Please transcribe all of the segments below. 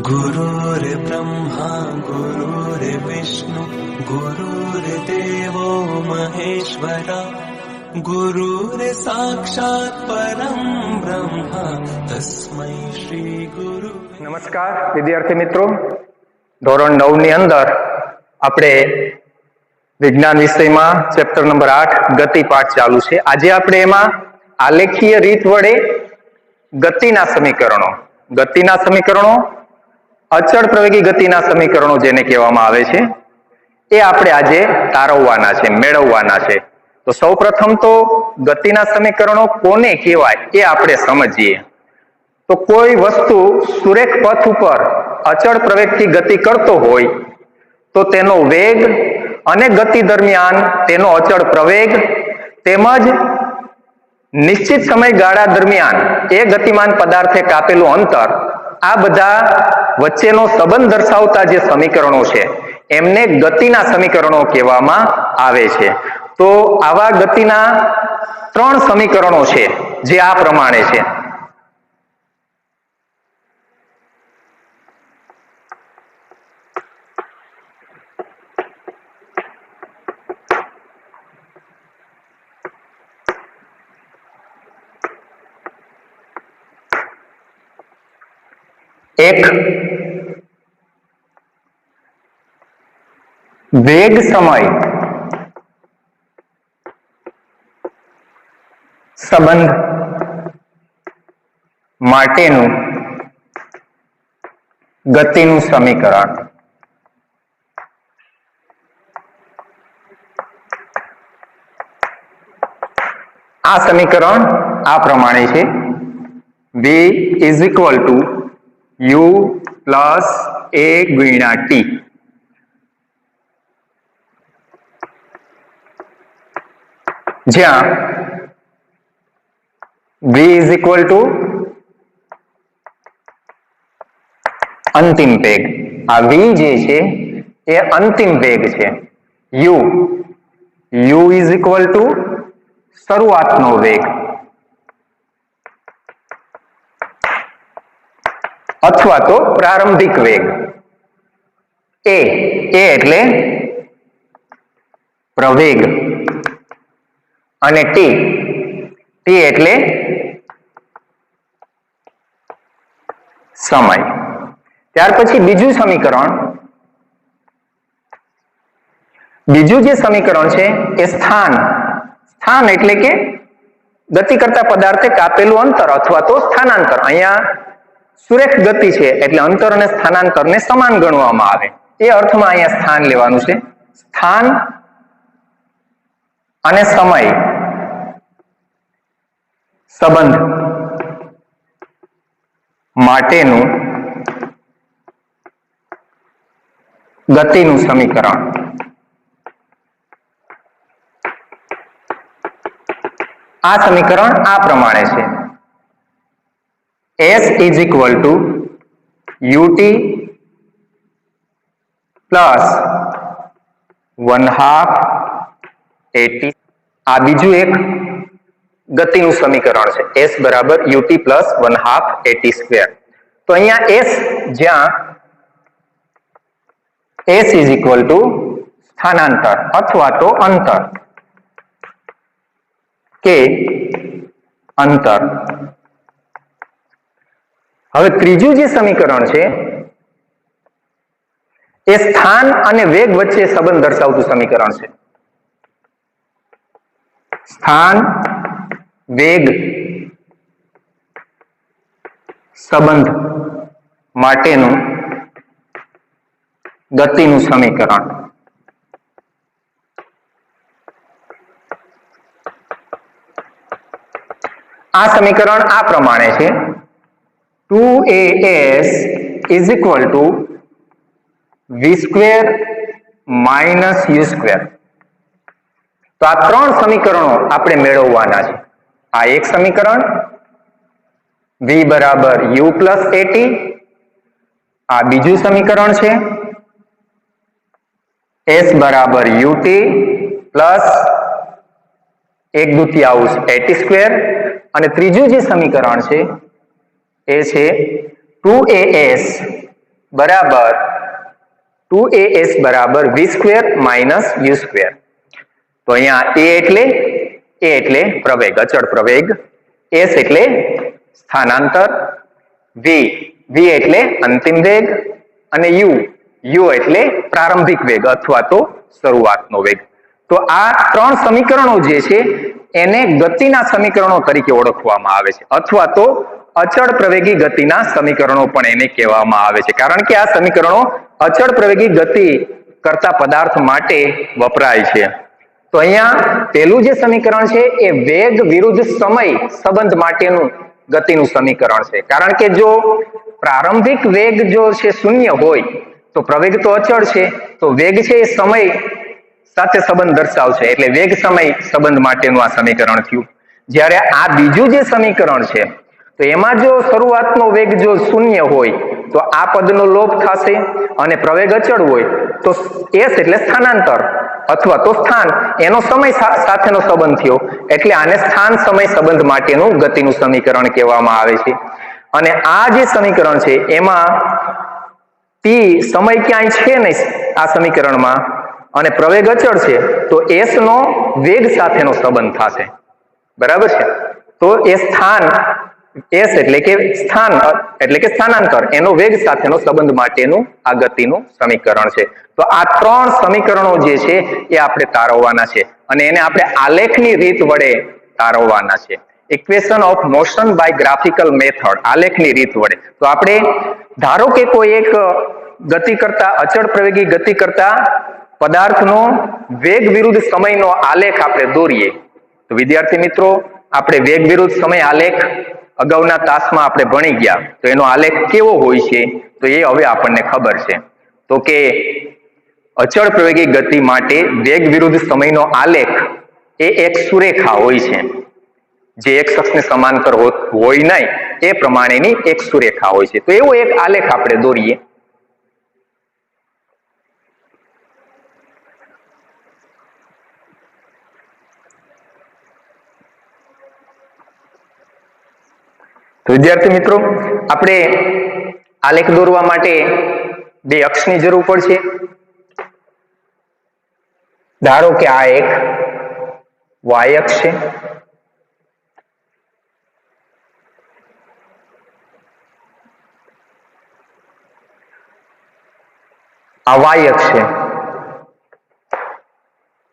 गुरुर्ब्रह्मा गुरुर्विष्णु गुरुर्देवो महेश्वरा गुरुर्साक्षात् परम ब्रह्म तस्मै श्री गुरु। નમસ્કાર વિદ્યાર્થી મિત્રો, ધોરણ 9 ની અંદર આપણે વિજ્ઞાન વિષયમાં ચેપ્ટર નંબર 8 ગતિ પાઠ ચાલુ છે। આજે આપણે એમાં આલેખીય રીત વડે ગતિના સમીકરણો અચળ પ્રવેગી ગતિના સમીકરણો જેને કહેવામાં આવે છે એ આપણે આજે તારવવાના છે, મેળવવાના છે। તો સૌપ્રથમ તો ગતિના સમીકરણો કોને કહેવાય એ આપણે સમજીએ। તો કોઈ વસ્તુ સુરેખ પથ ઉપર અચળ પ્રવેગથી ગતિ કરતો હોય તો તેનો વેગ અને ગતિ દરમિયાન તેનો અચળ પ્રવેગ તેમજ નિશ્ચિત સમયગાળા દરમિયાન એ ગતિમાન પદાર્થે કાપેલું અંતર, આ બધા વચ્ચેનો સંબંધ દર્શાવતા જે સમીકરણો છે એમને ગતિના સમીકરણો કહેવામાં આવે છે। તો આવા ગતિના 3 સમીકરણો છે જે આ પ્રમાણે છે। એક વેગ સમય સંબંધ માટેનું ગતિનું સમીકરણ। આ સમીકરણ આ પ્રમાણે છે, v is equal two u plus a ગુણ્યા t, જ્યાં v ઇઝ ઇક્વલ ટુ અંતિમ વેગ, આ v જે છે એ અંતિમ વેગ છે। u ઇઝ ઇક્વલ ટુ શરૂઆતનો વેગ અથવા તો પ્રારંભિક વેગ। a એટલે પ્રવેગ અને t એટલે સમય। ત્યાર પછી બીજું જે સમીકરણ છે એ સ્થાન એટલે કે ગતિ કરતા પદાર્થે કાપેલું અંતર અથવા તો સ્થાનાંતર। અહીંયા સુરેખ ગતિ છે એટલે અંતર અને સ્થાનાંતરને સમાન ગણવામાં આવે એ અર્થમાં અહીંયા સ્થાન લેવાનું છે। સ્થાન અને સમય સંબંધ માટેનું ગતિનું સમીકરણ। આ સમીકરણ આ પ્રમાણે છે, s is equal two ut plus 1/2 at। આ બીજું એક ગતિનું સમીકરણ છે, s બરાબર ut પ્લસ 1/2 at સ્ક્વેર। તો અહીંયા s, જ્યાં s ઇઝ ઇક્વલ ટુ સ્થાનાંતર અથવા તો અંતર કે અંતર। હવે ત્રીજું જે સમીકરણ છે એ સ્થાન અને વેગ વચ્ચે સંબંધ દર્શાવતું સમીકરણ છે। સ્થાન વેગ સંબંધ માટેનું ગતિનું સમીકરણ। આ સમીકરણ આ પ્રમાણે છે, 2as is equal to v square minus u square। તો આ 3 સમીકરણો આપણે મેળવવાના છે। આ એક સમીકરણ v બરાબર u પ્લસ at, આ બીજું સમીકરણ છે s બરાબર ut પ્લસ 1/2 at સ્ક્વેર, અને ત્રીજું જે સમીકરણ છે એ છે 2as બરાબર 2as બરાબર v square minus u square. તો અહીંયા a એટલે પ્રવેગ, અચળ પ્રવેગ, s એટલે સ્થાનાંતર, v એટલે અંતિમ વેગ અને u એટલે પ્રારંભિક વેગ અથવા તો શરૂઆતનો વેગ. તો આ ત્રણ સમીકરણો જે છે એને ગતિના સમીકરણો તરીકે ઓળખવામાં આવે છે અથવા તો અચળ પ્રવેગી ગતિના સમીકરણો પણ એને કહેવામાં આવે છે, કારણ કે આ સમીકરણો અચળ પ્રવેગી ગતિ કરતા પદાર્થ માટે વપરાય છે. તો અહીંયા પહેલું જે સમીકરણ છે એ વેગ વિરુદ્ધ સમય સંબંધ માટેનું ગતિનું સમીકરણ છે, કારણ કે જો પ્રારંભિક વેગ જો છે શૂન્ય હોય તો પ્રવેગ તો અચળ છે, તો વેગ છે એ સમય સાથે સંબંધ દર્શાવશે, એટલે વેગ સમય સંબંધ માટેનું આ સમીકરણ થયું. જ્યારે આ બીજું જે સમીકરણ છે તો એમાં જો શરૂઆતનો વેગ જો શૂન્ય હોય તો આ પદનો લોપ થશે અને પ્રવેગ અચળ હોય તો s એટલે સ્થાનાંતર અથવા તો સ્થાન, એનો સમય સાથેનો સંબંધ થયો, એટલે આને સ્થાન સમય સંબંધ માટેનું ગતિનું સમીકરણ કહેવામાં આવે છે. અને આ જે સમીકરણ છે એમાં t સમય ક્યાંય છે નહીં આ સમીકરણમાં અને પ્રવેગ અચળ છે, તો s નો વેગ સાથેનો સંબંધ થશે. બરાબર છે? તો એ સ્થાન s એટલે કે સ્થાન એટલે કે સ્થાનાંતર, એનો વેગ સાથેનો સંબંધ માટેનું આ ગતિનું સમીકરણ છે. તો આ ત્રણ સમીકરણો જે છે એ આપણે તારવવાના છે અને એને આપણે આલેખની રીત વડે તારવવાના છે. Equation of motion by graphical method, આલેખની રીત વડે. તો આપણે ધારો કે કોઈ એક ગતિ કરતા અચળ પ્રવેગી ગતિ કરતા પદાર્થનો વેગ વિરુદ્ધ સમયનો આલેખ આપણે દોરીએ. તો વિદ્યાર્થી મિત્રો, આપણે વેગ વિરુદ્ધ સમય આલેખ અગાઉના તાસમાં આપણે ભણી ગયા, તો એનો આલેખ કેવો હોય છે તો એ હવે આપણને ખબર છે. તો કે અચળ પ્રવેગી ગતિ માટે વેગ વિરુદ્ધ સમયનો આલેખ એ એક સુરેખા હોય છે, જે એક અક્ષને સમાંતર હોય નહીં એ પ્રમાણેની એક સુરેખા હોય છે. તો એવો એક આલેખ આપણે દોરીએ. તો વિદ્યાર્થી મિત્રો, આપણે આલેખ દોરવા માટે બે અક્ષની જરૂર પડશે. ધારો કે આ એક y અક્ષ છે આ y અક્ષ છે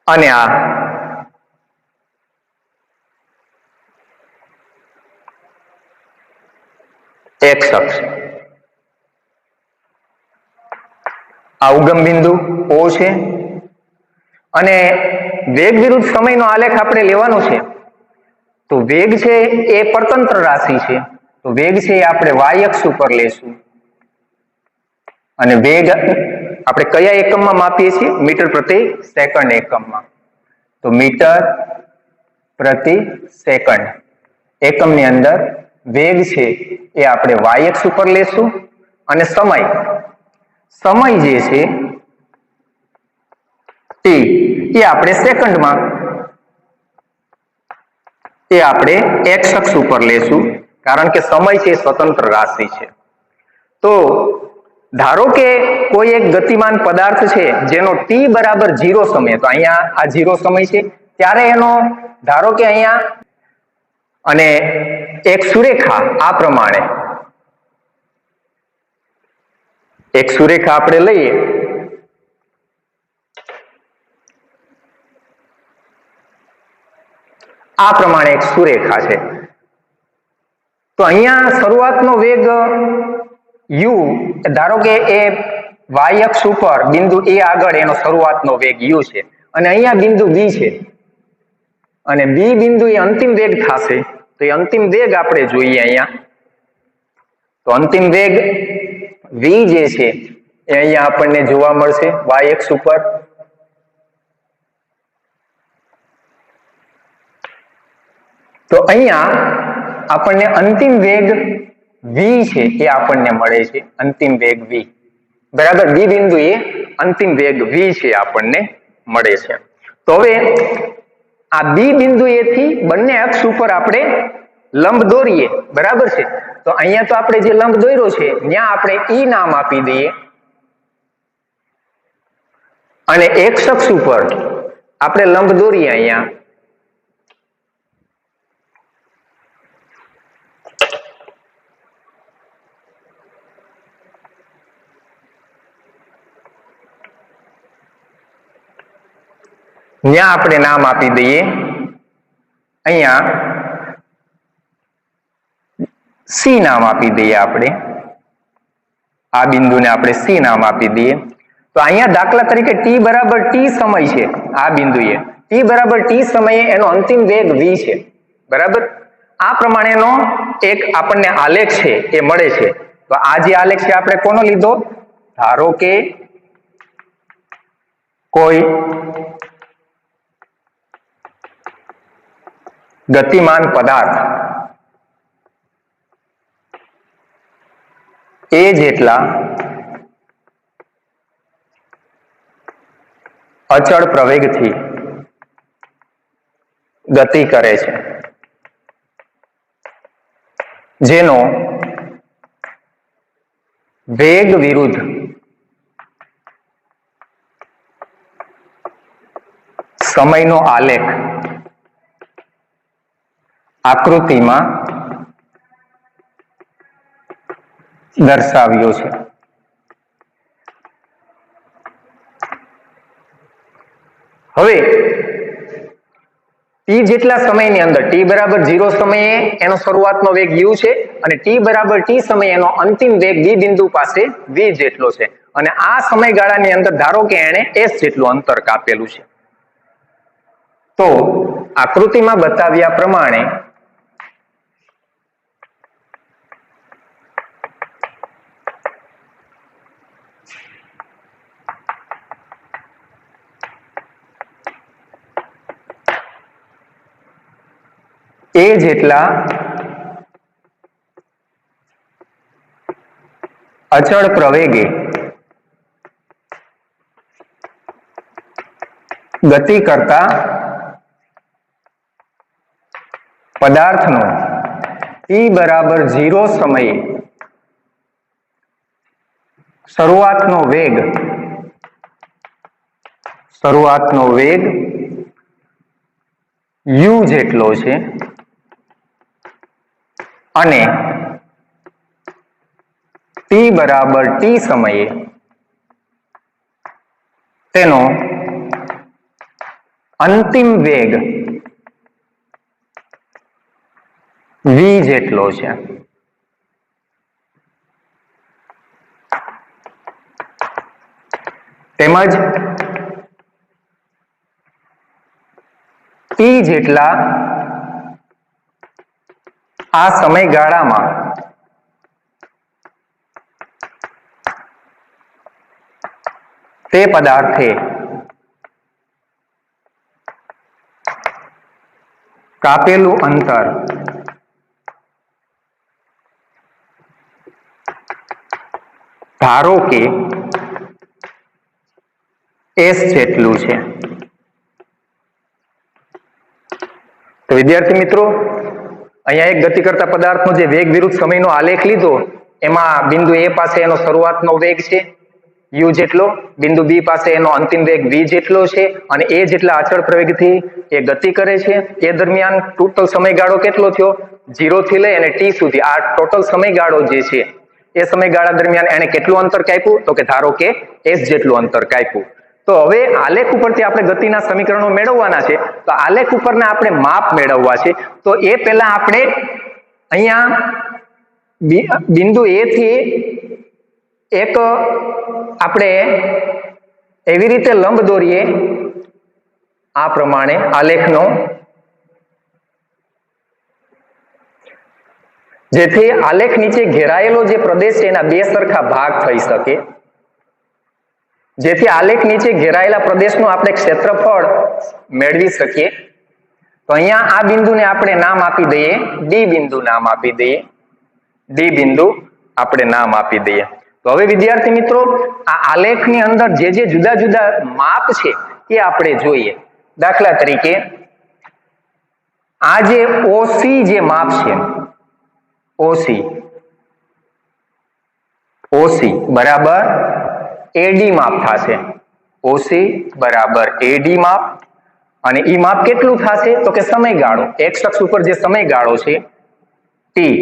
અને આ x અક્ષ. આ ઉગમ બિંદુ O છે અને વેગ વિરુદ્ધ સમયનો આલેખ આપણે લેવાનો છે. તો વેગ છે એ પરતંત્ર રાશિ છે, તો વેગ છે એ આપણે y અક્ષ ઉપર લેશું અને વેગ આપણે કયા એકમમાં માપીએ છીએ? મીટર પ્રતિ સેકન્ડ એકમમાં. તો મીટર પ્રતિ સેકન્ડ એકમની અંદર વેગ છે એ આપણે y અક્ષ ઉપર લેશું અને સમય જે છે t એ આપણે સેકન્ડમાં એ આપણે x અક્ષ ઉપર લેશું, કારણ કે સમય છે સ્વતંત્ર રાશિ છે. તો ધારો કે કોઈ એક ગતિમાન પદાર્થ છે જેનો t બરાબર 0 સમય, તો અહીંયા આ 0 સમય છે ત્યારે એનો ધારો કે અહીંયા અને એક સુરેખા આ પ્રમાણે એક સુરેખા આપણે લઈએ. આ પ્રમાણે એક સુરેખા છે. તો અહીંયા શરૂઆતનો વેગ u, ધારો કે એ y અક્ષ ઉપર બિંદુ a આગળ એનો શરૂઆતનો વેગ u છે અને અહીંયા બિંદુ b છે અને b બિંદુ એ અંતિમ વેગ થશે. તો એ અંતિમ વેગ આપણે જોઈએ અહીંયા. તો અંતિમ વેગ v જે છે એ અહીંયા આપણને જોવા મળશે y અક્ષ ઉપર. તો અહીંયા આપણને અંતિમ વેગ v છે એ આપણને મળે છે, અંતિમ વેગ v. બરાબર, b બિંદુ એ અંતિમ વેગ v છે આપણને મળે છે. તો હવે આ b બિંદુ એથી બંને અક્ષ ઉપર આપણે લંબ દોરીએ. બરાબર છે? તો અહીંયા તો આપણે જે લંબ દોર્યો છે ત્યાં આપણે ઈ નામ આપી દઈએ અને x અક્ષ ઉપર આપણે લંબ દોરીએ અહીંયા ત્યાં આપણે નામ આપી દઈએ અહીંયા સી નામ આપી દઈએ આપણે આ બિંદુને આપણે સી નામ આપી દઈએ તો અહીંયા દાખલા તરીકે t બરાબર t સમય છે આ બિંદુએ t બરાબર t સમયે એનો અંતિમ વેગ v છે બરાબર આ પ્રમાણેનો એક આપણને આલેખ છે એ મળે છે તો આ જે આલેખ છે આપણે કોનો લીધો ધારો કે કોઈ ગતિમાન પદાર્થ એ જેટલા અચળ પ્રવેગથી ગતિ કરે છે જેનો વેગ વિરુદ્ધ સમયનો આલેખ આકૃતિમાં દર્શાવ્યો છે હવે t જેટલા સમયની અંદર t બરાબર 0 સમયે એનો શરૂઆતનો વેગ u છે અને t બરાબર t સમયે એનો અંતિમ વેગ b બિંદુ પાસે v જેટલો છે અને આ સમયગાળાની અંદર ધારો કે એણે s જેટલું અંતર કાપેલું છે તો આકૃતિમાં બતાવ્યા પ્રમાણે એ જેટલા અચળ પ્રવેગે ગતિ કરતા પદાર્થનો t બરાબર 0 સમયે શરૂઆતનો વેગ u જેટલો છે અને t બરાબર t સમયે તેનો અંતિમ વેગ v જેટલો છે તેમજ t જેટલા આ સમયગાળામાં તે પદાર્થે કાપેલું અંતર ધારો કે s જેટલું છે તો વિદ્યાર્થી મિત્રો અહીંયા એક ગતિ કરતા પદાર્થનો જે વેગ વિરુદ્ધ સમયનો આલેખ લીધો એમાં બિંદુ a પાસે એનો શરૂઆતનો વેગ છે u જેટલો, બિંદુ b પાસે એનો અંતિમ વેગ v જેટલો છે અને એ જેટલા અચળ પ્રવેગથી એ ગતિ કરે છે એ દરમિયાન ટોટલ સમયગાળો કેટલો થયો 0 થી લઈ અને t સુધી આ ટોટલ સમયગાળો જે છે એ સમયગાળા દરમિયાન એને કેટલું અંતર કાપ્યું તો કે ધારો કે s જેટલું અંતર કાપ્યું તો હવે આલેખ ઉપરથી આપણે ગતિના સમીકરણો મેળવવાના છે તો આલેખ ઉપરના આપણે માપ મેળવવા છે તો એ પહેલા આપણે અહીંયા બિંદુ a થી એક આપણે એવી રીતે લંબ દોરીએ આ પ્રમાણે આલેખનો જેથી આલેખ નીચે ઘેરાયેલો જે પ્રદેશ છે એના બે સરખા ભાગ થઈ શકે જેથી આલેખ નીચે ઘેરાયેલા પ્રદેશનું આપણે ક્ષેત્રફળ મેળવી શકીએ તો અહીંયા આ બિંદુને આપણે નામ આપી દઈએ ડી બિંદુ નામ આપી દઈએ ડી બિંદુ આપણે નામ આપી દઈએ તો હવે વિદ્યાર્થી મિત્રો આ આલેખની અંદર જે જે જુદા જુદા માપ છે એ આપણે જોઈએ દાખલા તરીકે આ જે OC જે માપ છે OC ઓસી બરાબર એડી માપ થશે. ઓસી બરાબર એડી માપ, અને ઈ માપ કેટલું થશે તો કે સમયગાળો, એક્સ અક્ષ ઉપર જે સમયગાળો છે ટી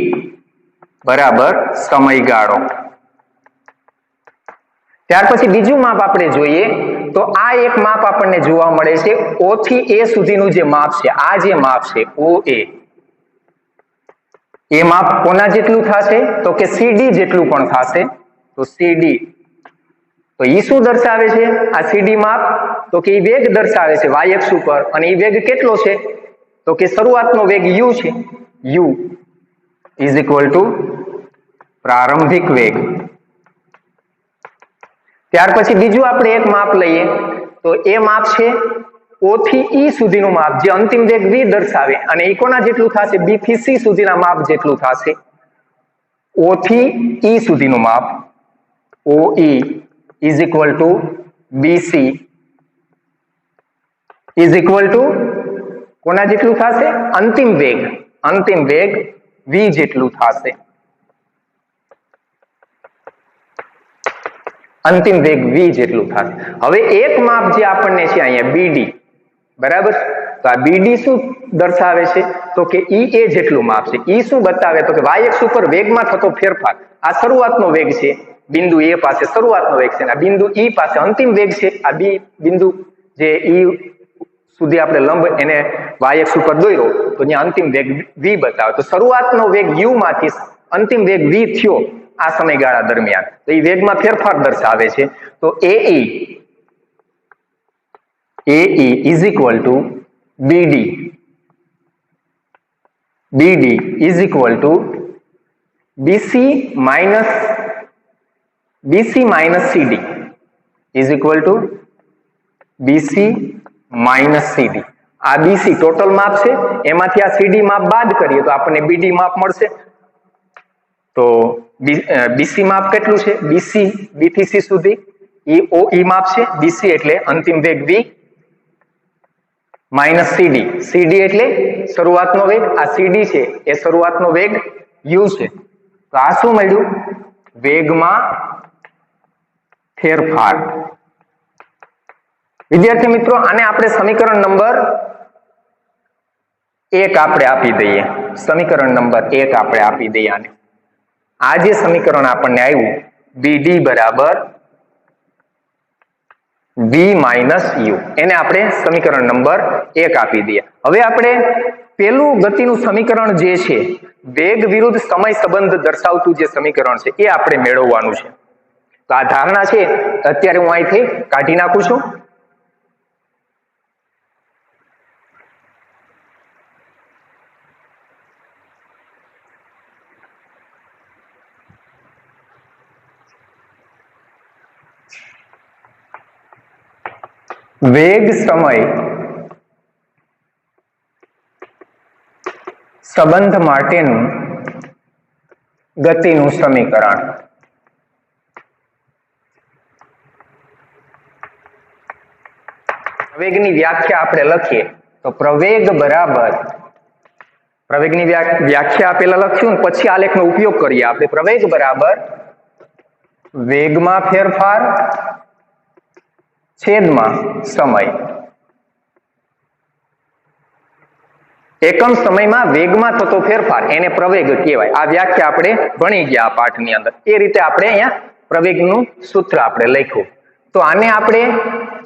બરાબર સમયગાળો. ત્યાર પછી બીજું માપ આપણે જોઈએ તો આ એક માપ આપણને જોવા મળે છે ઓ થી એ સુધીનું જે માપ છે, આ જે માપ છે ઓ એ માપ કોના જેટલું થશે તો કે સીડી જેટલું પણ થશે. તો સીડી તો ઈ શું દર્શાવે છે આ સીડી માપ તો કે ઈ વેગ દર્શાવે છે વાય અક્ષ ઉપર, અને ઈ વેગ કેટલો છે તો કે શરૂઆતનો વેગ u છે. u ઇઝ ઇક્વલ ટુ પ્રારંભિક વેગ. ત્યાર પછી બીજું આપણે એક માપ લઈએ તો એ માપ છે ઓ થી ઈ સુધીનું માપ, જે અંતિમ વેગ v દર્શાવે, અને ઈ કોના જેટલું થશે બી થી સી સુધીના માપ જેટલું થશે. ઓ થી ઈ સુધીનું માપ O E is equal to BC is equal to કોના જેટલું થશે અંતિમ વેગ v જેટલું થશે. અંતિમ વેગ v જેટલું થશે. હવે એક માપ જે આપણને છે અહીંયા બીડી બરાબર, તો આ બીડી શું દર્શાવે છે તો કે ઈ એ જેટલું માપ છે. ઈ શું બતાવે તો કે વાય અક્ષ ઉપર વેગમાં થતો ફેરફાર, આ શરૂઆતનો વેગ છે, બિંદુ એ પાસે શરૂઆતનો વેગ છે, આ બિંદુ ઈ પાસે અંતિમ વેગ છે. આ બી બિંદુ જે ઈ સુધી આપણે લંબ એને વાય અક્ષ ઉપર દોર્યો તો ત્યાં અંતિમ વેગ v બતાવે. તો શરૂઆતનો વેગ u માંથી અંતિમ વેગ v થયો આ સમયગાળા દરમિયાન, તો એ વેગમાં ફેરફાર દર્શાવે છે. તો AE is equal two BD is equal two BC minus CD is equal two BC minus CD. આ BC ટોટલ માપ છે, એમાંથી આ CD માપ બાદ કરીએ તો આપણને BD માપ મળશે. તો BC માપ કેટલું છે BC B થી C સુધી એ OE માપ છે. BC એટલે અંતિમ વેગ v માઇનસ CD એટલે શરૂઆતનો વેગ, આ CD છે એ શરૂઆતનો વેગ u છે. તો આ શું મળ્યું વેગમાં ફેરફાર. વિદ્યાર્થી મિત્રો આને આપણે સમીકરણ નંબર 1 આપણે આપી દઈએ. સમીકરણ નંબર 1 આપણે આપી દઈએ આને. આ જે સમીકરણ આપણને આવ્યું BD બરાબર v માઇનસ u, એને આપણે સમીકરણ નંબર 1 આપી દઈએ. હવે આપણે પેલું ગતિનું સમીકરણ જે છે વેગ વિરુદ્ધ સમય સંબંધ દર્શાવતું જે સમીકરણ છે એ આપણે મેળવવાનું છે. તો આ ધારણા છે અત્યારે હું અહીંથી કાઢી નાખું છું. વેગ સમય સંબંધ માટેનું ગતિનું સમીકરણ. પ્રવેગની વ્યાખ્યા આપણે લખીએ તો પ્રવેગ બરાબર, પ્રવેગની વ્યાખ્યા આપેલા લખ્યું પછી આલેખનો ઉપયોગ કરીએ આપણે. પ્રવેગ બરાબર વેગમાં ફેરફાર છેદમાં સમય. એકમ સમયમાં વેગમાં થતો ફેરફાર એને પ્રવેગ કહેવાય. આ વ્યાખ્યા આપણે ભણી ગયા આ પાઠની અંદર. એ રીતે આપણે અહીંયા પ્રવેગનું સૂત્ર આપણે લખ્યું. તો આને આપણે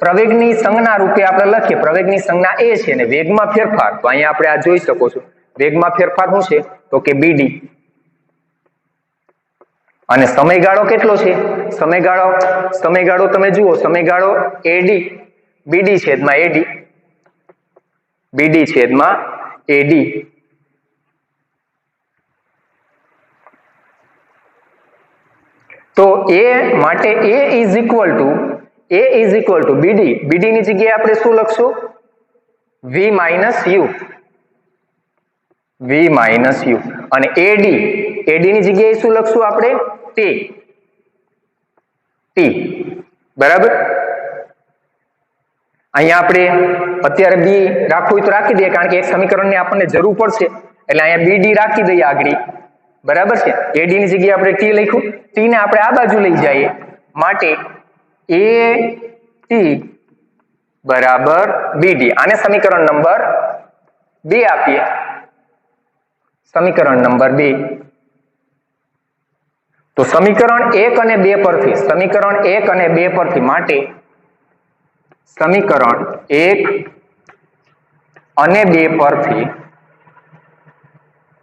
પ્રવેગની સંજ્ઞા રૂપે આપણે લખીએ. પ્રવેગની સંજ્ઞા એ છે ને વેગમાં ફેરફાર, તો અહીંયા આપણે આ જોઈ શકો છો વેગમાં ફેરફાર શું છે તો કે BD, અને સમયગાળો કેટલો છે સમયગાળો તમે જુઓ, સમયગાળો AD BD છેદમાં AD, BD છેદમાં AD. તો એ માટે A is equal two BD ની જગ્યાએ આપણે શું લખશું V માઇનસ U, અને AD ની જગ્યાએ શું લખશું આપણે T બરાબર. અહીંયા આપણે અત્યારે B રાખવું હોય તો રાખી દઈએ, કારણ કે એક સમીકરણની આપણને જરૂર પડશે એટલે અહીંયા BD રાખી દઈએ આગળ बराबर है। एडी ની જગ્યાએ આપણે ટી લખ્યું, ટી ને આપણે આ બાજુ લઈ જઈએ માટે એ ટી बराबर बीडी। आने समीकरण नंबर 2 आपीए। समीकरण नंबर 2 तो समीकरण 1 અને 2 परथी समीकरण 1 અને 2 परथी माटे समीकरण 1 અને 2 परथी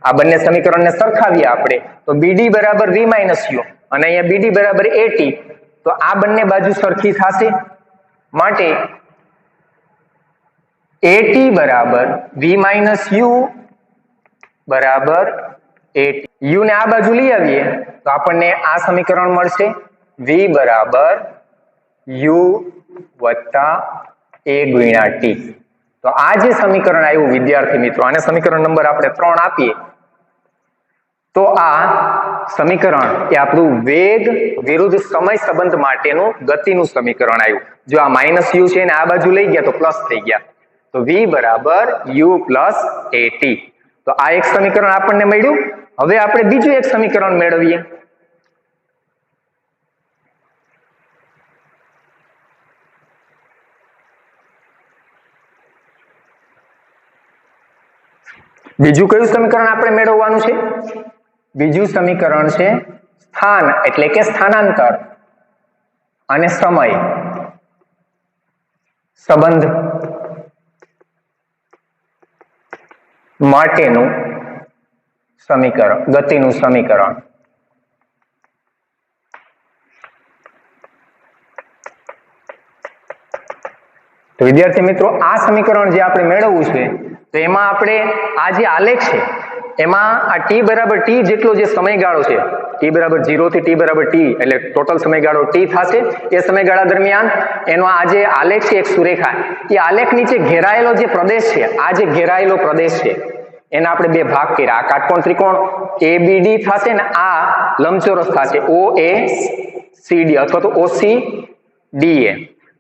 आ बंने समीकरण ने सरखावीए आपणे तो बीडी बराबर v माइनस यू અને અહીંયા बीडी बराबर at तो आ बंने बाजू सरखी थशे माटे at बराबर v माइनस यू बराबर at u ने आ बाजू लई आवीए तो आपने आ समीकरण मळशे v बराबर u वत्ता a गुण્યા t। तो आ जे समीकरण आव्युं विद्यार्थी मित्रों आने समीकरण नंबर आपणे 3 आपीए तो आ समीकरण ए आपणुं वेग विरुद्ध समय संबंध माटेनुं गतिनुं समीकरण आव्युं। जो आ माइनस u छे ने आ बाजू लई गया तो प्लस थई गया तो v बराबर u प्लस at। तो आ एक समीकरण आपने मळ्युं। हवे आपणे बीजुं एक समीकरण मेळवीए। बीजुं कयुं समीकरण आपणे मेळववानुं छे? बीजुं समीकरण छे स्थान एटले के स्थानांतर अने समय संबंध माटेनुं समीकरण गतिनुं समीकरण। तो विद्यार्थी मित्रों आ समीकरण जे आपणे मेळवવું છે तो एमां आपणे आ जे आलेख छे एमां आ t बराबर t जेटलो जे समयगाळो छे t बराबर 0 થી t बराबर t એટલે टोटल समयगाळो t थशे। ए समयगाळा दरमियान एनो आ जे आलेख छे एक सुरेखा ए आलेख नीचे घेरायेलो जे प्रदेश छे आ जे घेरायेलो प्रदेश छे एना आपणे बे भाग कर्या। आ काटकोण त्रिकोण ABD थशे ने आ लंबचोरस थशे OACD अथवा तो OCDA।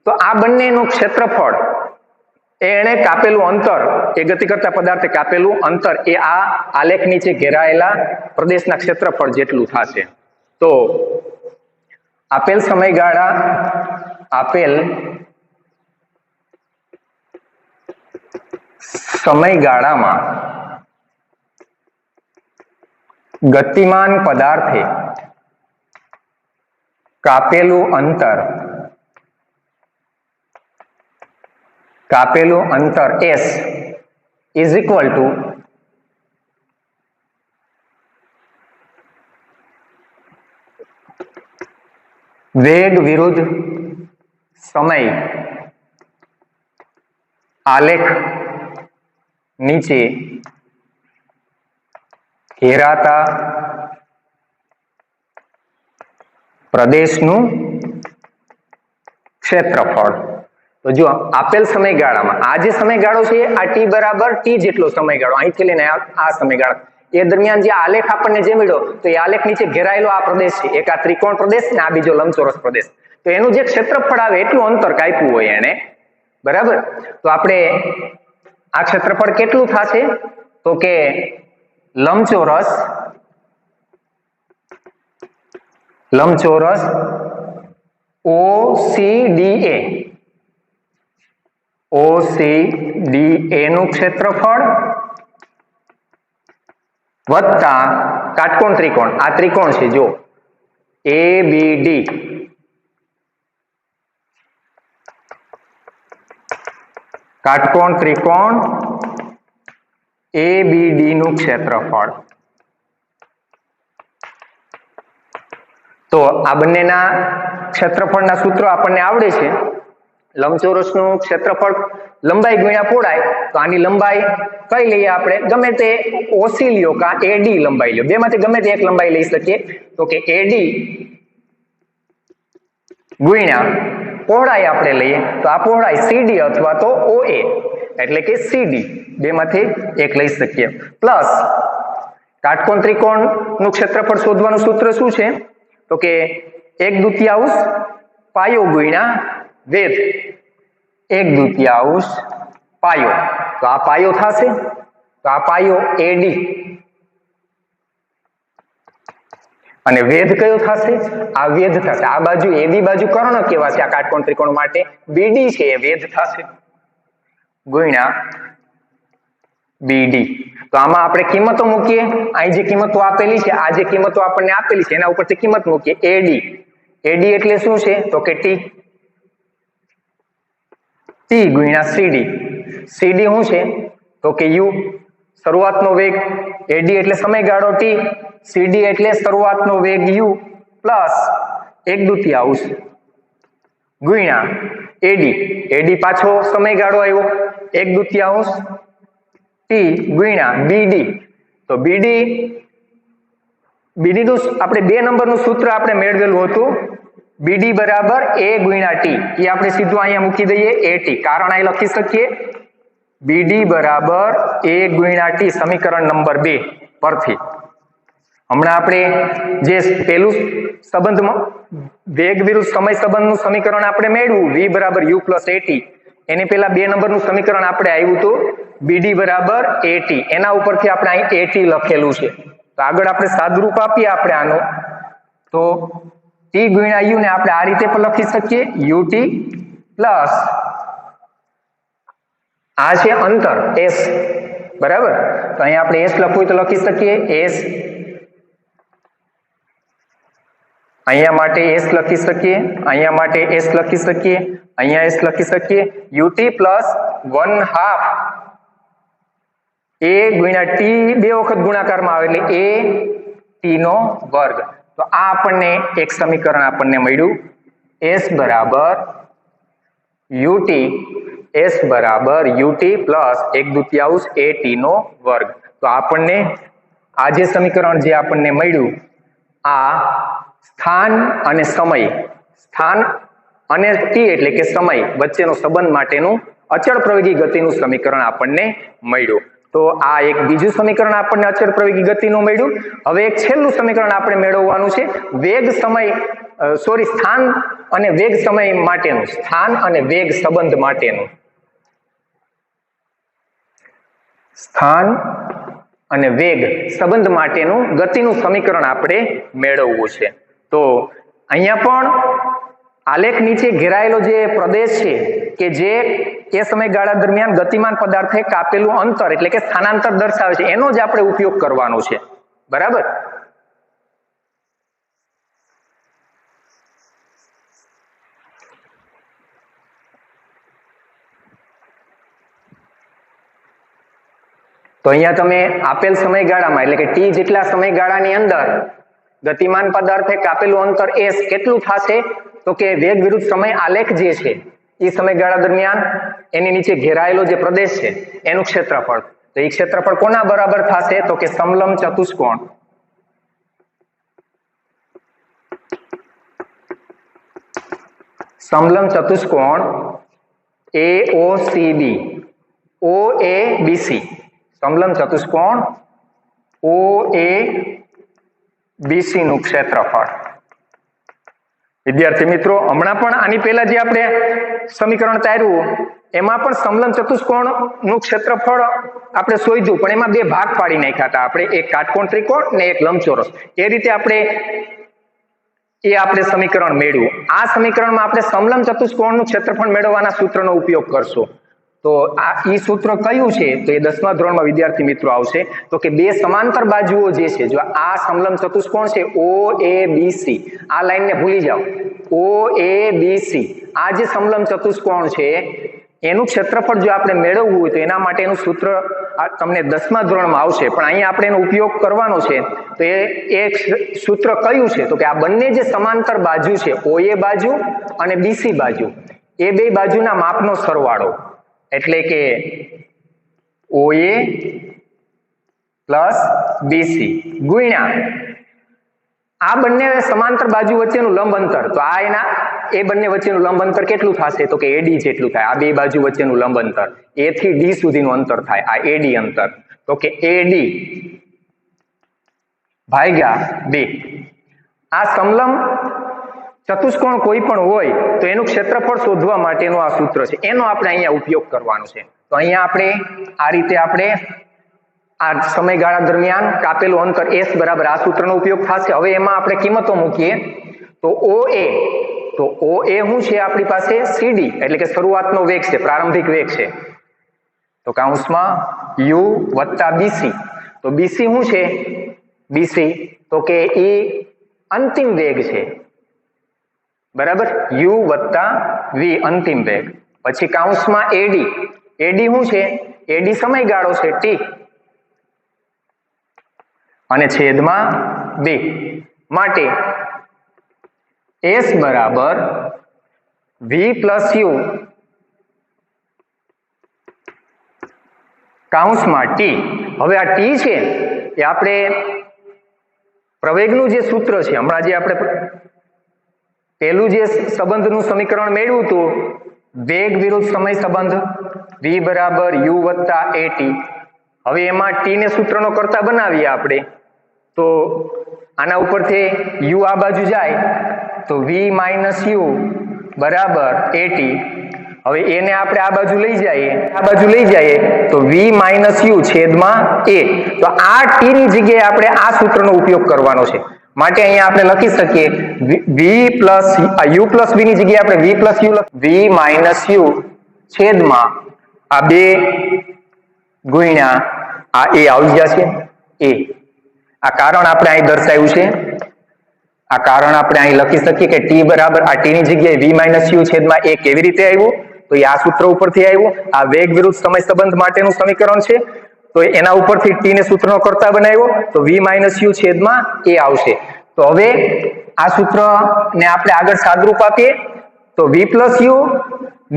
तो आ बंनेनुं क्षेत्रफळ एणे कापेलुं अंतर ए गति करता पदार्थे कापेलुं अंतर ए आ आलेख नीचे घेरायेला प्रदेशना क्षेत्रफळ जेटलुं थशे। तो आपेल समयगाळामां गतिमान पदार्थे कापेलुं अंतर s इज इक्वल टू वेग विरुद्ध समय आलेख नीचे घेराता प्रदेशनुं क्षेत्रफळ। तो जो आपेल समयगाळामां आ जे समयगाळो छे आ t बराबर t जेटलो समयगाळो અહીંથી લઈને આ સમયગાળા એ દરમિયાન જે આલેખ આપણને જે મળ્યો તો એ આલેખ નીચે ઘેરાયેલો આ પ્રદેશ છે એક આ ત્રિકોણ પ્રદેશ ને આ બીજો લંબચોરસ પ્રદેશ તો એનું જે ક્ષેત્રફળ આવે એટલું અંતર કાપ્યું હોય એને બરાબર। તો આપણે આ ક્ષેત્રફળ કેટલું થશે તો કે લંબચોરસ OCDA નું ક્ષેત્રફળ વત્તા કાટકોણ ત્રિકોણ આ ત્રિકોણ છે જો ABD કાટકોણ ત્રિકોણ ABD નું ક્ષેત્રફળ। तो आ बंनेना क्षेत्रफळना सूत्र आपने आवडे छे। लंबचोरसनुं क्षेत्रफळ लंबाई गुण्या पહોળાઈ तो आनी लंबाई कई लईए आपणे गमे ते OC ल्यो का AD लंबाई ल्यो बेमांथी गमे ते एक लंबाई लई सकीए तो के AD गुण्या पહોળાઈ आपणे लईए तो आ पહોળાઈ CD अथवा तो OA एटले के CD बेमांथी एक लई सकीए प्लस काटकोण त्रिकोणनुं क्षेत्रफळ शोधवानुं सूत्र शुं छे तो के 1/2 पायो गुण्या वेध 1/2 पायो तो आ पायो थशे तो आ पायो AD અને વેધ કયો થશે? આ વેધ થશે. આ બાજુ એબી બાજુ કર્ણ કહેવાશે. આ કાટકોણ ત્રિકોણ માટે બીડી છે એ વેધ થશે ગુણ્યા બીડી. તો આમાં આપણે કિંમતો મૂકીએ. અહીં જે કિંમતો આપેલી છે, આ જે કિંમતો આપણને આપેલી છે એના ઉપરથી કિંમત મૂકીએ. એડી, એડી એટલે શું છે? તો કે ટી, ટી ગુણ્યા સીડી. સીડી શું છે? તો કે યુ, શરૂઆતનો વેગ. એડી એટલે સમયગાળો ટી, સીડી એટલે શરૂઆતનો વેગ યુ પ્લસ 1/2 ગુણ્યા એડી. એડી પાછો સમયગાળો આવ્યો 1/2 ટી ગુણ્યા બીડી. તો બીડી નું આપણે 2 નંબરનું સૂત્ર આપણે મેળવેલું હતું. બીડી બરાબર એ ગુણ્યા ટી. એ આપણે સીધું અહીંયા મૂકી દઈએ એ ટી. કારણ અહીં લખી શકીએ બીડી બરાબર એ ગુણ્યા ટી સમીકરણ નંબર 2 પરથી. હમણાં આપણે જે પેલું સંબંધમાં વેગ વિરુદ્ધ સમય સંબંધનું સમીકરણ આપણે મેળવ્યું v બરાબર u પ્લસ એટી, એની પેલા 2 નંબરનું સમીકરણ આપણે આવ્યું હતું બીડી બરાબર એટી. એના ઉપરથી આપણે અહીં એટી લખેલું છે. તો આગળ આપણે સાદુરૂપ આપીએ આપણે આનું, તો ટી ગુણ્યા યુ ને આપણે આ રીતે પણ લખી શકીએ યુટી પ્લસ આ છે અંતર s બરાબર. તો અહીં આપણે s લખવું તો લખી શકીએ s, અહીંયા માટે s લખી શકીએ, અહીંયા માટે s લખી શકીએ, અહીંયા s લખી શકીએ. ut પ્લસ 1/2 a ગુણ્યા ટી 2 વખત ગુણાકારમાં આવે એટલે a ટી નો વર્ગ. તો આ આપણને એક સમીકરણ આપણને મળ્યું s બરાબર ut, s બરાબર ut પ્લસ 1/2 a ટી નો વર્ગ. તો આપણને આ જે સમીકરણ જે આપણને મળ્યું આ સ્થાન અને સમય, સ્થાન અને ટી એટલે કે સમય વચ્ચેનો સંબંધ માટેનું અચળ પ્રવેગી ગતિનું સમીકરણ આપણને મળ્યું. તો આ એક બીજું સમીકરણ આપણને અચળ પ્રવેગી ગતિનું મળ્યું. હવે એક છેલ્લું સમીકરણ આપણે મેળવવાનું છે વેગ સમય સ્થાન અને વેગ સમય માટેનું, સ્થાન અને વેગ સંબંધ માટેનું. સ્થાન અને વેગ સંબંધ માટેનું ગતિનું સમીકરણ આપણે મેળવવું છે. તો અહીંયા પણ આલેખ નીચે ઘેરાયેલો જે પ્રદેશ છે કે જે એ સમયગાળા દરમિયાન ગતિમાન પદાર્થે કાપેલું અંતર એટલે કે સ્થાનાંતર દર્શાવે છે એનો જ આપણે ઉપયોગ કરવાનો છે બરાબર. તો અહીંયા તમે આપેલ સમયગાળામાં એટલે કે ટી જેટલા સમયગાળાની અંદર ગતિમાન પદાર્થે કાપેલું અંતર s કેટલું થશે? તો કે વેગ વિરુદ્ધ સમય આલેખ જે છે એ સમયગાળા દરમિયાન એની નીચે ઘેરાયેલો જે પ્રદેશ છે એનું ક્ષેત્રફળ. તો એ ક્ષેત્રફળ કોના બરાબર થશે? તો કે સમલંબ ચતુષ્કોણ AOCB OABC સમલંબ ચતુષ્કોણ OABC નું ક્ષેત્રફળ. વિદ્યાર્થી મિત્રો હમણાં પણ આની પહેલા જે આપણે સમીકરણ તાર્યું એમાં પણ સમલંબ ચતુષ્કોણ નું ક્ષેત્રફળ આપણે શોધ્યું, પણ એમાં 2 ભાગ પાડી નાખ્યા હતા આપણે, એક કાટકોણ ત્રિકોણ ને એક લંબચોરસ. એ રીતે આપણે સમીકરણ મેળવ્યું. આ સમીકરણમાં આપણે સમલંબ ચતુષ્કોણનું ક્ષેત્રફળ મેળવવાના સૂત્રનો ઉપયોગ કરશું. તો આ ઈ સૂત્ર કયું છે? તો એ 10મા ધોરણમાં વિદ્યાર્થી મિત્રો આવશે. તો કે 2 સમાંતર બાજુઓ જે છે, જો આ સમલંબ ચતુષ્કોણ છે OABC, આ લાઈનને ભૂલી જાઓ, OABC આ જે સમલંબ ચતુષ્કોણ છે એનું ક્ષેત્રફળ જો આપણે મેળવવું હોય તો એના માટેનું સૂત્ર તમને 10મા ધોરણમાં આવશે, પણ અહીંયા આપણે એનો ઉપયોગ કરવાનો છે. તો એ સૂત્ર કયું છે? તો કે આ બંને જે સમાંતર બાજુ છે OA બાજુ અને BC બાજુ, એ 2 બાજુના માપનો સરવાળો એટલે કે OA પ્લસ BC ગુણ્યા આ બંને સમાંતર બાજુ વચ્ચેનું લંબ અંતર. તો આ એના એ બંને વચ્ચેનું લંબ અંતર કેટલું થશે? તો કે AD જેટલું થાય. આ 2 બાજુ વચ્ચેનું લંબ અંતર A થી D સુધીનું અંતર થાય, આ AD અંતર. તો કે AD ભાગ્યા 2. આ સમલંબ ચતુષ્કોણ કોઈ પણ હોય તો એનું ક્ષેત્રફળ શોધવા માટેનું આ સૂત્ર છે, એનો આપણે અહીંયા ઉપયોગ કરવાનો છે. તો અહીંયા આપણે આ રીતે આપણે આ સમયગાળા દરમિયાન કાપેલું અંતર s બરાબર આ સૂત્રનો ઉપયોગ થશે. હવે એમાં આપણે કિંમતો મૂકીએ તો OA શું છે આપણી પાસે CD એટલે કે શરૂઆતનો વેગ છે, પ્રારંભિક વેગ છે. તો કૌંસમાં u વત્તા BC. તો BC શું છે? BC તો કે એ અંતિમ વેગ છે, બરાબર. u વત્તા v અંતિમ વેગ. પછી કૌંસમાં AD શું છે? AD સમયગાળો છે t અને છેદમાં 2 માટે s બરાબર v પ્લસ u કૌંસમાં t. હવે આ t છે એ આપણે પ્રવેગનું જે સૂત્ર છે, હમણાં જે આપણે પહેલું જે સંબંધનું સમીકરણ મેળવ્યું હતું, વેગ વિરુદ્ધ સમય સંબંધ v બરાબર u વત્તા at. હવે એમાં t ને સૂત્રનો કરતા બનાવીએ આપણે. તો આના ઉપરથી u આ બાજુ જાય તો v માઇનસ u બરાબર at. હવે એને આપણે આ બાજુ લઈ જઈએ તો v માઇનસ u છેદમાં a. તો આ t ની જગ્યાએ આપણે આ સૂત્રનો ઉપયોગ કરવાનો છે. માટે અહીંયા આપણે લખી શકીએ v plus u plus v ની જગ્યાએ આપણે v plus u v minus u છેદમાં આ 2 ગુણ્યા આ a આવી ગયા છે a. આ કારણ આપણે અહીં દર્શાવ્યું છે. આ કારણ આપણે અહીં લખી શકીએ કે t બરાબર આ t ની જગ્યાએ v માઇનસ u છેદમાં a કેવી રીતે આવ્યું? તો એ આ સૂત્ર ઉપરથી આવ્યું. આ વેગ વિરુદ્ધ સમય સંબંધ માટેનું સમીકરણ છે. તો એના ઉપરથી t ને સૂત્રનો કરતા બનાવ્યો તો v માઇનસ u છેદમાં a આવશે. તો હવે આ સૂત્રને આપણે આગળ સાદરૂપ આપીએ તો v પ્લસ u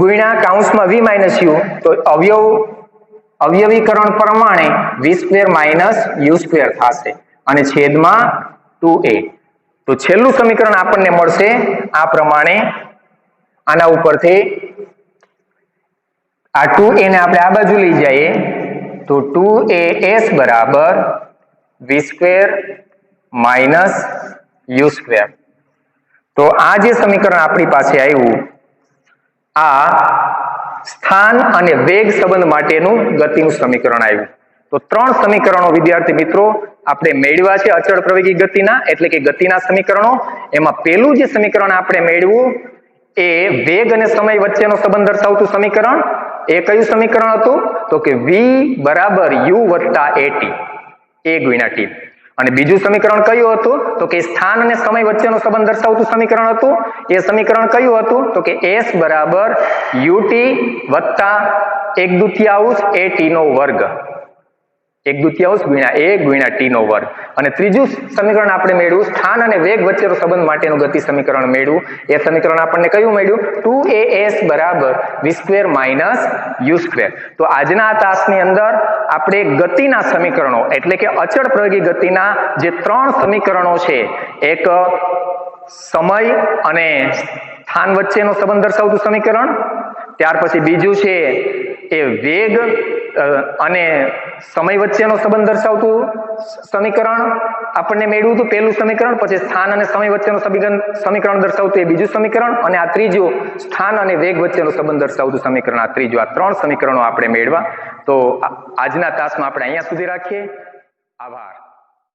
ગુણ્યા કૌંસમાં v માઇનસ u. તો અવયવીકરણ પ્રમાણે v square minus u square થશે અને છેદમાં 2a. તો છેલ્લું સમીકરણ આપણને મળશે આ પ્રમાણે. આના ઉપરથી આ 2a ને આપણે આ બાજુ લઈ જઈએ તો 2as બરાબર v square minus u square. તો આ જે સમીકરણ આપણી પાસે આવ્યું આ સ્થાન અને વેગ સંબંધ માટેનું ગતિનું સમીકરણ આવ્યું. તો 3 સમીકરણો વિદ્યાર્થી મિત્રો આપણે મેળવ્યા છે અચળ પ્રવેગી ગતિના, એટલે કે ગતિના સમીકરણો. એમાં પહેલું જે સમીકરણ આપણે મેળવ્યું એ વેગ અને સમય વચ્ચેનો સંબંધ દર્શાવતું સમીકરણ. એ કયું સમીકરણ હતું? તો કે v બરાબર u વત્તા at a ગુણ્યા t. અને બીજું સમીકરણ કયું હતું? તો કે સ્થાન અને સમય વચ્ચેનો સંબંધ દર્શાવતું સમીકરણ હતું. એ સમીકરણ કયું હતું? તો કે s બરાબર ut વત્તા 1/2 at નો વર્ગ, 1/2 ગુણ્યા a ગુણ્યા t નો વર્ગ. અને ત્રીજું સમીકરણ આપણે મેળવ્યું સ્થાન અને વેગ વચ્ચેનો સંબંધ માટેનું ગતિ સમીકરણ મેળવ્યું. એ સમીકરણ આપણને કયું મળ્યું? 2as બરાબર v square minus u square. તો આજના તાસની અંદર આપણે ગતિના સમીકરણો એટલે કે અચળ પ્રવેગી ગતિના જે 3 સમીકરણો છે, એક સમય અને સ્થાન વચ્ચેનો સંબંધ દર્શાવતું સમીકરણ, ત્યાર પછી બીજું છે એ વેગ અને સમય વચ્ચેનો સંબંધ દર્શાવતું સમીકરણ આપણને મેળવ્યું હતું પહેલું સમીકરણ. પછી સ્થાન અને સમય વચ્ચેનો સમીકરણ દર્શાવતું એ બીજું સમીકરણ, અને આ ત્રીજું સ્થાન અને વેગ વચ્ચેનો સંબંધ દર્શાવતું સમીકરણ આ ત્રીજું. આ 3 સમીકરણો આપણે મેળવ્યા. તો આજના તાસમાં આપણે અહીંયા સુધી રાખીએ. આભાર.